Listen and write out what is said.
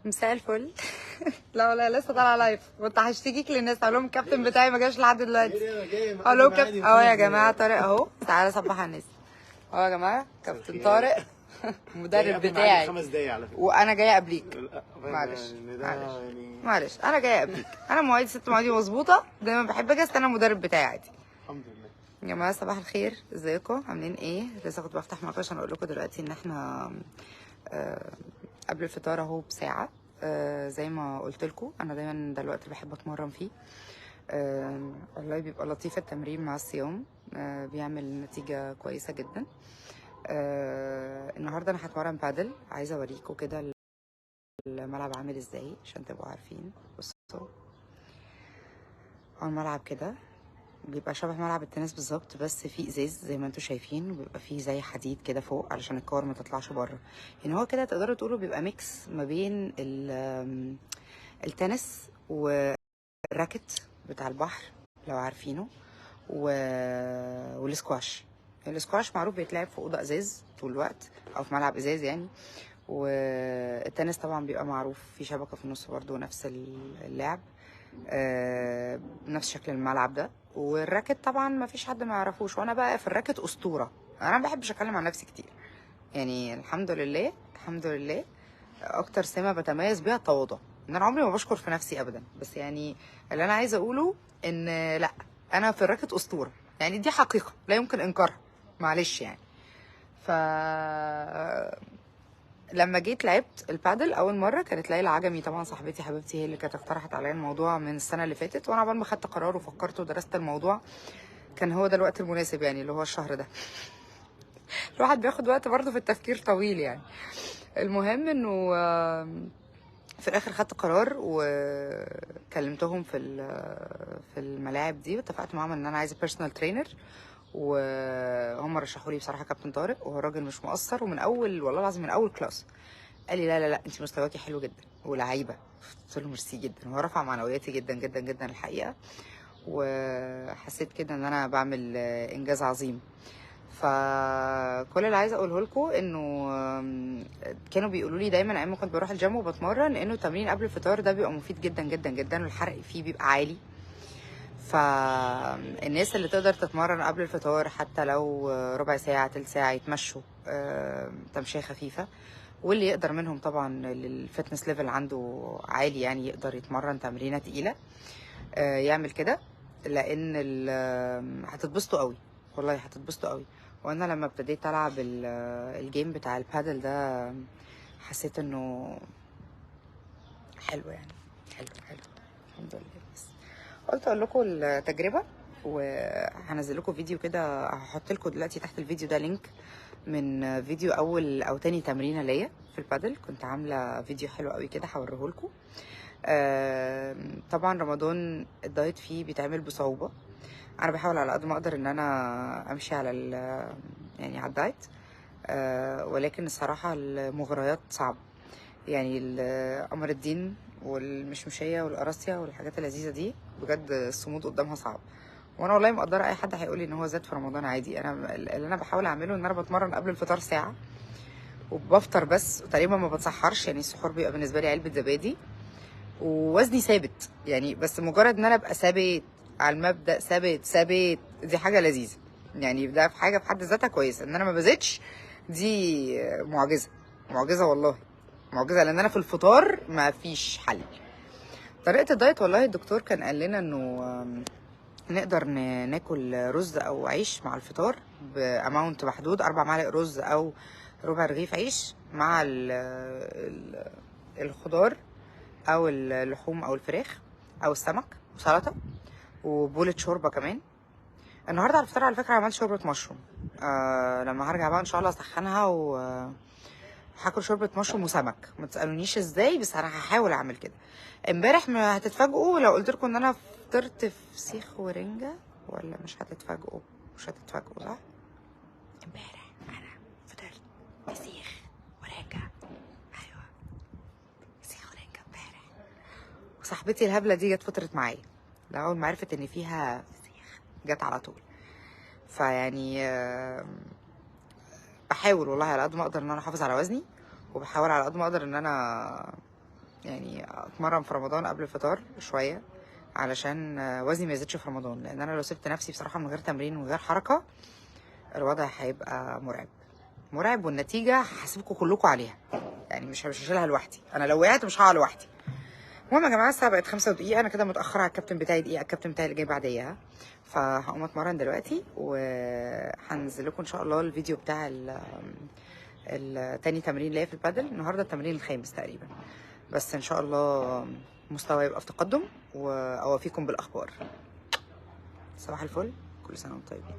مساء الفل. لا والله لسه طالعه لايف، كنت هشتكيك للناس اقول لهم الكابتن بتاعي ما جاش لحد دلوقتي. اقول لهم كابتن اهو يا جماعه طارق اهو، تعالى صبح على الناس اهو يا جماعه كابتن طارق المدرب بتاعي 5 دقايق على فكره، وانا جايه قبليك. معلش معلش معلش انا جايه قبليك، انا مواعيدي ست مواعيدي مظبوطه، دايما بحب اجي استنى المدرب بتاعي عادي. الحمد لله. يا جماعه صباح الخير، ازيكم عاملين ايه؟ لسه كنت بفتح معاكم عشان اقول لكم دلوقتي ان احنا قبل الفطار اهو بساعه. زي ما قلت لكم انا دايما ده الوقت اللي بحب اتمرن فيه. والله بيبقى لطيف التمرين مع الصيام، بيعمل نتيجه كويسه جدا. النهارده انا هتمرن بادل، عايزه اوريكم كده الملعب عامل ازاي عشان تبقوا عارفين. بصوا هو الملعب كده بيبقى شبه ملعب التنس بالظبط، بس فيه ازاز زي ما انتم شايفين، وبيبقى فيه زي حديد كده فوق علشان الكور ما تطلعش بره. يعني هو كده تقدروا تقولوا بيبقى ميكس ما بين التنس والراكت بتاع البحر لو عارفينه، والسكواش. السكواش معروف بيتلعب في اوضه ازاز طول الوقت او في ملعب ازاز يعني، والتنس طبعا بيبقى معروف في شبكه في النص برضو نفس اللعب، نفس شكل الملعب ده. والراكت طبعا ما فيش حد ما يعرفوش، وانا بقى في الراكت اسطوره. انا ما بحبش اتكلم عن نفسي كتير يعني، الحمد لله الحمد لله. اكتر سمه بتميز بيها التواضع، ان انا عمري ما بشكر في نفسي ابدا، بس يعني اللي انا عايزه اقوله ان لا، انا في الراكت اسطوره يعني، دي حقيقه لا يمكن انكارها، معلش يعني. ف لما جيت لعبت البادل اول مره كانت ليلى عجمي، طبعا صاحبتي حبيبتي، هي اللي كانت اقترحت عليا الموضوع من السنه اللي فاتت، وانا عقبال ما خدت قرار وفكرت ودرست الموضوع كان هو ده الوقت المناسب يعني، اللي هو الشهر ده. الواحد بياخد وقت برضه في التفكير طويل يعني. المهم انه في الاخر خدت قرار وكلمتهم في الملاعب دي، واتفقت معاهم ان انا عايزه بيرسونال ترينر، وهم رشحوا لي بصراحه كابتن طارق، وهو راجل مش مقصر، ومن اول والله العظيم من اول كلاس قال لي لا لا لا انت مستواكي حلو جدا ولعيبه. قلت له ميرسي جدا، هو رفع معنوياتي جدا جدا جدا الحقيقه، وحسيت كده ان انا بعمل انجاز عظيم. فكل اللي عايزه اقوله لكم انه كانوا بيقولوا لي دايما ايام ما كنت بروح الجيم وبتمرن انه التمرين قبل الفطار ده بيبقى مفيد جدا جدا جدا، والحرق فيه بيبقى عالي. فالناس اللي تقدر تتمرن قبل الفطار حتى لو ربع ساعه تلت ساعه يتمشوا تمشيه خفيفه، واللي يقدر منهم طبعا الفتنس ليفل عنده عالي يعني يقدر يتمرن تمرينه تقيله يعمل كده، لان هتتبسطوا قوي والله هتتبسطوا قوي. وانا لما ابتديت العب الجيم بتاع البادل ده حسيت انه حلو يعني، حلو حلو الحمد لله. بس قلت اقول لكم التجربه، وهنزل لكم فيديو كده، هحط لكم دلوقتي تحت الفيديو ده لينك من فيديو اول او تاني تمرينه ليا في البادل، كنت عامله فيديو حلو قوي كده هوريه لكم. طبعا رمضان الدايت فيه بيتعمل بصعوبه، انا بحاول على قد ما اقدر ان انا امشي على يعني على الدايت، ولكن الصراحه المغريات صعبه يعني، قمر الدين والمشمشيه والقراصيه والحاجات اللذيذه دي بجد الصمود قدامها صعب. وانا والله مقدره اي حد هيقول لي ان هو زاد في رمضان عادي، انا اللي انا بحاول اعمله ان انا بتمرن قبل الفطار ساعه وبفطر بس، وتقريبا ما بتسحرش يعني، السحور بيبقى بالنسبه لي علبه زبادي، ووزني ثابت يعني، بس مجرد ان انا ابقى ثابت على المبدأ، ثابت ثابت، دي حاجه لذيذه يعني، ده في حاجه في حد ذاتها كويسه، ان انا ما بزيدش دي معجزه، معجزه والله معجزه، لان انا في الفطار ما فيش حل. طريقه الدايت والله الدكتور كان قال لنا انه نقدر ناكل رز او عيش مع الفطار باماونت محدود، 4 معالق رز او ربع رغيف عيش مع الخضار او اللحوم او الفراخ او السمك وسلطه وبولة شوربه كمان. النهارده على الفطار على فكره عملت شوربه مشروم، لما هرجع بقى ان شاء الله اسخنها هاكل شوربه مشروم وسمك، ما تسالونيش ازاي بس انا هحاول اعمل كده. امبارح ما هتتفاجئوا لو قلت لكم ان انا فطرت فسيخ ورنجه، ولا مش هتتفاجئوا؟ مش هتتفاجئوا صح؟ امبارح انا فطرت فسيخ ورنجه، ايوه فسيخ ورنجه امبارح، وصاحبتي الهبله دي جت فطرت معايا، لا اول ما عرفت ان فيها فسيخ جت على طول. فيعني بحاول والله على قد ما اقدر ان انا احافظ على وزني، وبحاول على قد ما اقدر ان انا يعني اتمرن في رمضان قبل الفطار شويه علشان وزني ما يزيدش في رمضان، لان انا لو سبت نفسي بصراحه من غير تمرين ومن غير حركه الوضع هيبقى مرعب مرعب، والنتيجه هحاسبكم كلكم عليها، يعني مش هشيلها لوحدي، انا لو وقعت مش هقع لوحدي. المهم يا جماعه الساعه بقت 5 ودقيقه، انا كده متاخره على الكابتن بتاعي دقيقه، الكابتن بتاعي اللي جاي بعديها، فهقوم اتمرن دلوقتي وهنزل لكم ان شاء الله الفيديو بتاع التاني تمرين ليا في البادل. النهارده التمرين الخامس تقريبا، بس ان شاء الله مستوى يبقى في تقدم واوافيكم بالاخبار. صباح الفل، كل سنه وانتم طيبين.